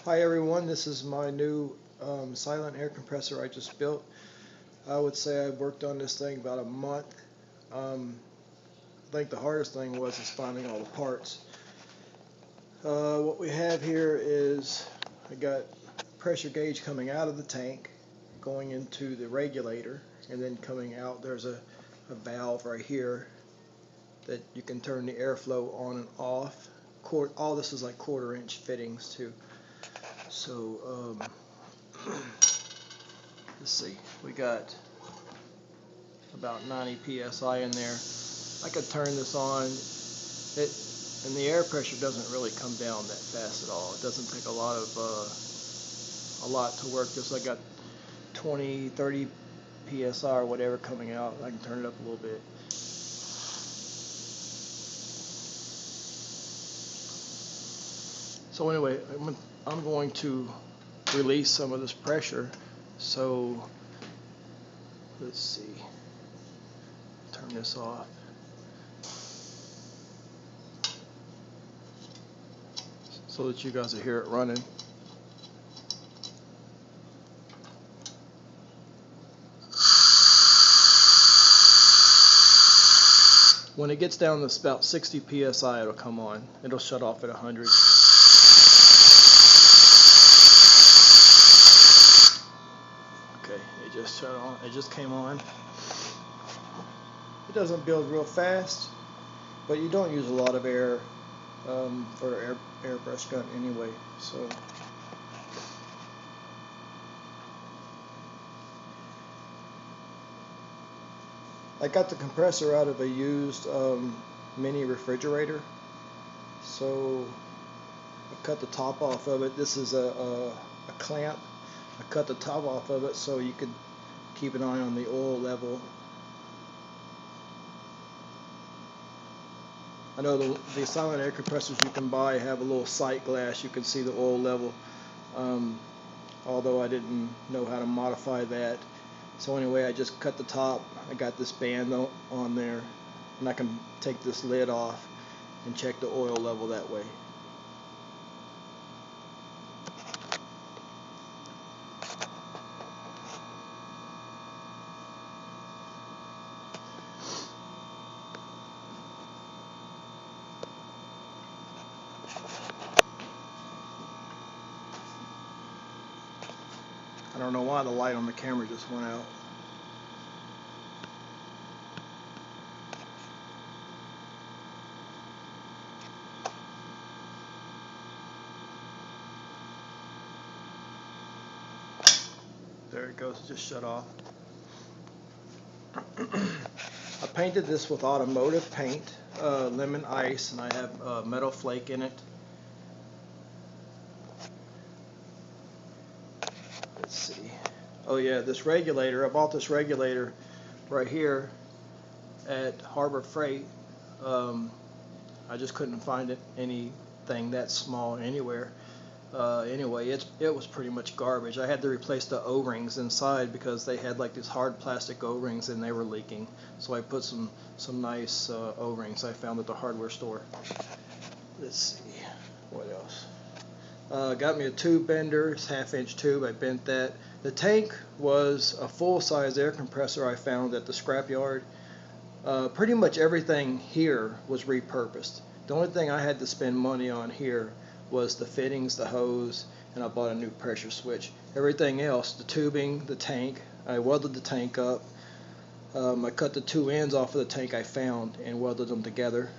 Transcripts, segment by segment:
Hi everyone, this is my new silent air compressor I just built. I would say I've worked on this thing about a month. I think the hardest thing was finding all the parts. What we have here is I got pressure gauge coming out of the tank, going into the regulator, and then coming out there's a valve right here that you can turn the airflow on and off. All this is like 1/4 inch fittings too. So let's see, we got about 90 psi in there. I could turn this on, and the air pressure doesn't really come down that fast at all. It doesn't take a lot to work this. I got 20, 30 psi or whatever coming out. I can turn it up a little bit. So anyway, I'm going to release some of this pressure. So let's see, turn this off. So that you guys will hear it running. When it gets down to about 60 psi, it'll come on. It'll shut off at 100. Okay, it just shut on. It just came on. It doesn't build real fast, but you don't use a lot of air for airbrush gun anyway. So I got the compressor out of a used mini refrigerator. So I cut the top off of it. This is a clamp. I cut the top off of it so you could keep an eye on the oil level. I know the silent air compressors you can buy have a little sight glass. You can see the oil level, although I didn't know how to modify that. So anyway, I just cut the top. I got this band on there, and I can take this lid off and check the oil level that way. I don't know why the light on the camera just went out. There it goes, it just shut off. I painted this with automotive paint, lemon ice, and I have metal flake in it. Let's see. Oh yeah, this regulator, I bought this regulator right here at Harbor Freight. I just couldn't find anything that small anywhere. Anyway, it was pretty much garbage. I had to replace the O-rings inside because they had like these hard plastic O-rings and they were leaking. So I put some nice O-rings I found at the hardware store. Let's see, what else? Got me a tube bender. It's 1/2 inch tube. I bent that. The tank was a full-size air compressor I found at the scrapyard. Pretty much everything here was repurposed. The only thing I had to spend money on here was the fittings, the hose, and I bought a new pressure switch. Everything else, the tubing, the tank, I welded the tank up. I cut the 2 ends off of the tank I found and welded them together.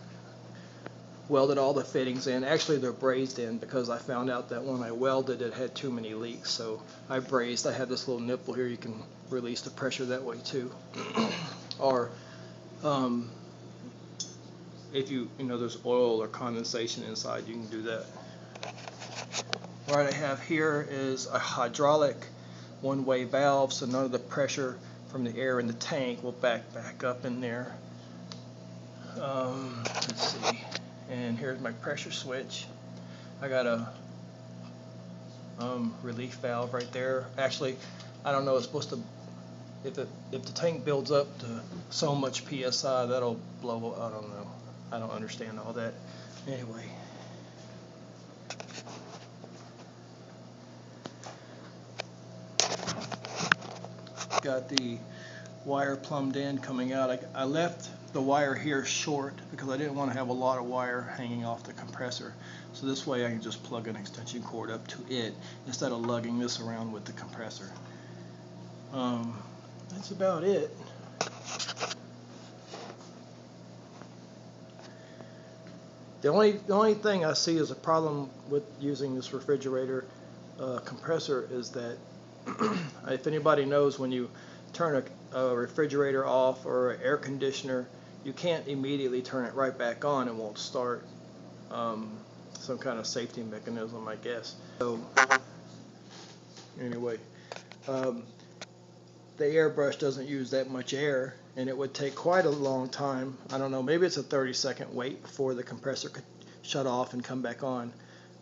Welded all the fittings in. Actually, they're brazed in because I found out that when I welded it had too many leaks. So I brazed. I have this little nipple here. You can release the pressure that way too. Or if you know there's oil or condensation inside, you can do that. What I have here is a hydraulic one-way valve, so none of the pressure from the air in the tank will back up in there. Let's see. And here's my pressure switch. I got a relief valve right there. Actually, I don't know. It's supposed to. If the tank builds up to so much psi, that'll blow. I don't know. I don't understand all that. Anyway. got the wire plumbed in coming out. I left the wire here short because I didn't want to have a lot of wire hanging off the compressor. So this way I can just plug an extension cord up to it instead of lugging this around with the compressor. That's about it. The only thing I see as a problem with using this refrigerator compressor is that if anybody knows, when you turn a refrigerator off or an air conditioner, you can't immediately turn it right back on. It won't start. Some kind of safety mechanism, I guess. So anyway, the airbrush doesn't use that much air, and it would take quite a long time. I don't know, maybe it's a 30-second wait before the compressor could shut off and come back on.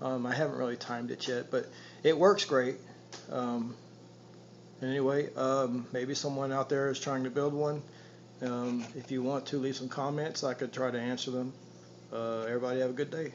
I haven't really timed it yet, but it works great. Anyway, maybe someone out there is trying to build one. If you want to leave some comments, I could try to answer them. Everybody have a good day.